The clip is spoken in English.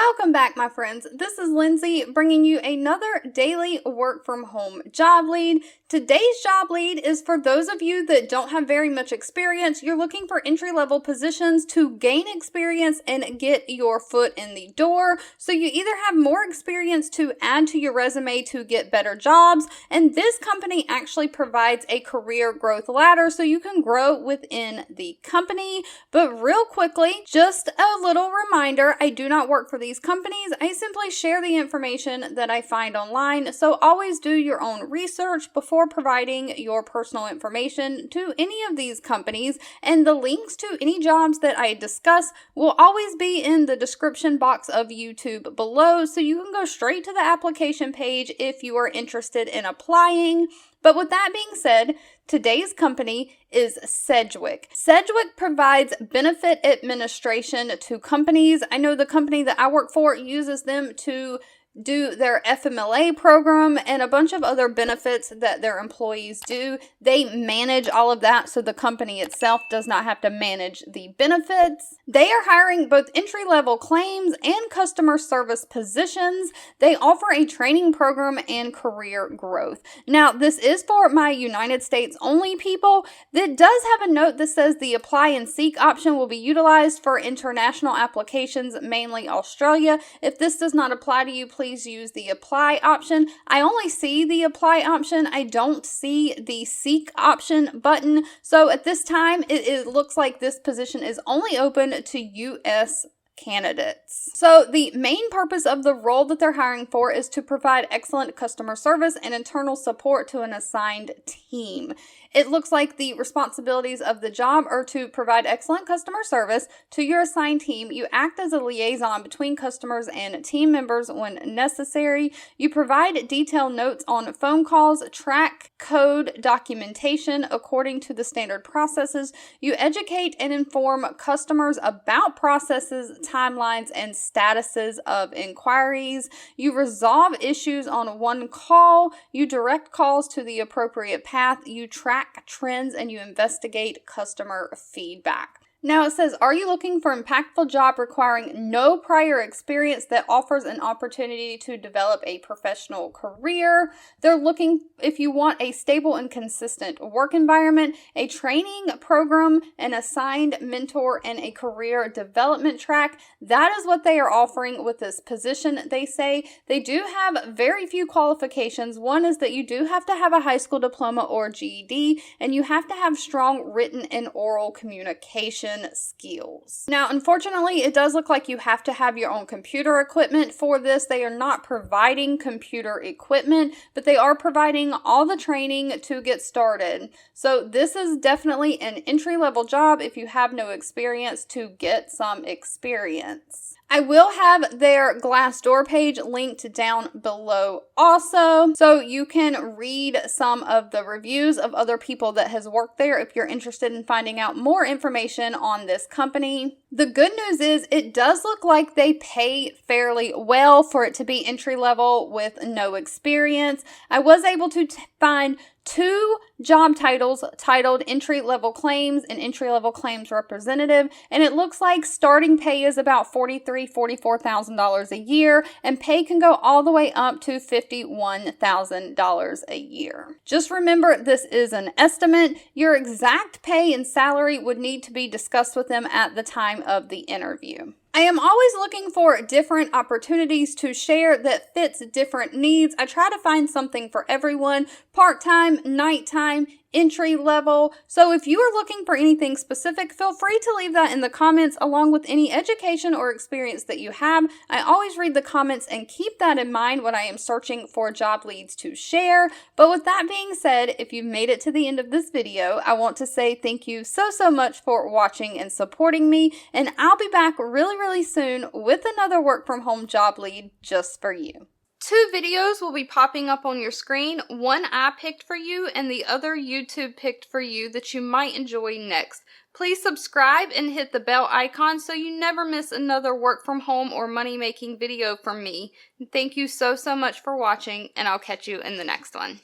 Welcome back, my friends. This is Lindsay bringing you another daily work from home job lead. Today's job lead is for those of you that don't have very much experience. You're looking for entry-level positions to gain experience and get your foot in the door. So you either have more experience to add to your resume to get better jobs, and this company actually provides a career growth ladder so you can grow within the company. But real quickly, just a little reminder, I do not work for these companies. I simply share the information that I find online. So always do your own research before providing your personal information to any of these companies. And the links to any jobs that I discuss will always be in the description box of YouTube below. So you can go straight to the application page if you are interested in applying. But with that being said, today's company is Sedgwick. Sedgwick provides benefit administration to companies. I know the company that I work for uses them to do their FMLA program and a bunch of other benefits that their employees do. They manage all of that, so the company itself does not have to manage the benefits. They are hiring both entry-level claims and customer service positions. They offer a training program and career growth. Now, this is for my United States only people. That does have a note that says the apply and seek option will be utilized for international applications, mainly Australia. If this does not apply to you, please use the apply option. I only see the apply option. I don't see the seek option button. So at this time, it looks like this position is only open to U.S. candidates. So the main purpose of the role that they're hiring for is to provide excellent customer service and internal support to an assigned team. It looks like the responsibilities of the job are to provide excellent customer service to your assigned team. You act as a liaison between customers and team members when necessary. You provide detailed notes on phone calls, track code documentation according to the standard processes. You educate and inform customers about processes, timelines, and statuses of inquiries. You resolve issues on one call. You direct calls to the appropriate path. You track trends and you investigate customer feedback. Now it says, are you looking for an impactful job requiring no prior experience that offers an opportunity to develop a professional career? They're looking if you want a stable and consistent work environment, a training program, an assigned mentor, and a career development track. That is what they are offering with this position. They say they do have very few qualifications. One is that you do have to have a high school diploma or GED, and you have to have strong written and oral communication skills. Now, unfortunately, it does look like you have to have your own computer equipment for this. They are not providing computer equipment, but they are providing all the training to get started. So this is definitely an entry-level job if you have no experience to get some experience. I will have their Glassdoor page linked down below also, so you can read some of the reviews of other people that has worked there if you're interested in finding out more information on this company. The good news is it does look like they pay fairly well for it to be entry level with no experience. I was able to find two job titles titled entry-level claims and entry-level claims representative, and it looks like starting pay is about $44,000 a year, and pay can go all the way up to $51,000 a year. Just remember, this is an estimate. Your exact pay and salary would need to be discussed with them at the time of the interview. I am always looking for different opportunities to share that fits different needs. I try to find something for everyone, part-time, nighttime, entry level. So if you are looking for anything specific, feel free to leave that in the comments along with any education or experience that you have. I always read the comments and keep that in mind when I am searching for job leads to share. But with that being said, if you've made it to the end of this video, I want to say thank you so much for watching and supporting me, and I'll be back really soon with another work from home job lead just for you. Two videos will be popping up on your screen. One I picked for you and the other YouTube picked for you that you might enjoy next. Please subscribe and hit the bell icon so you never miss another work from home or money making video from me. Thank you so much for watching, and I'll catch you in the next one.